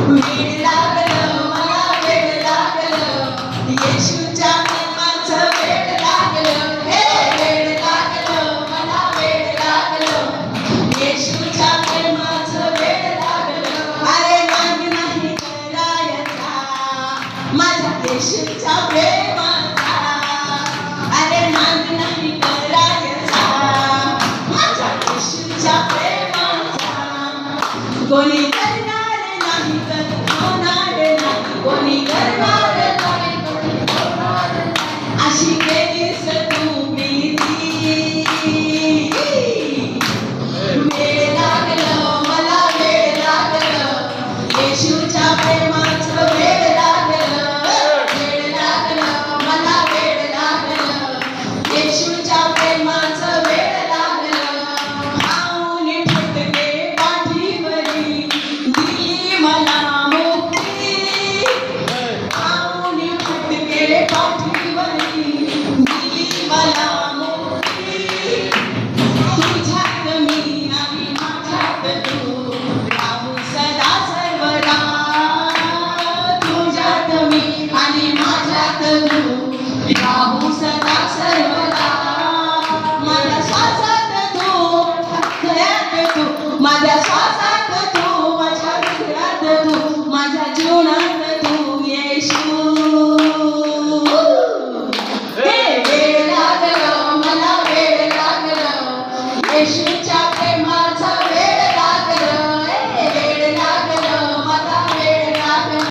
वेड लागलं मला वेड लागलं येशूच्या प्रेमाचं वेड लागलं हे वेड लागलं मला वेड लागलं येशूच्या प्रेमाचं वेड लागलं अरे नाग नाही करायचा माझ्या येशूच्या प्रेमाचा अरे नाग नाही करायचा माझ्या येशूच्या प्रेमाचा कोणी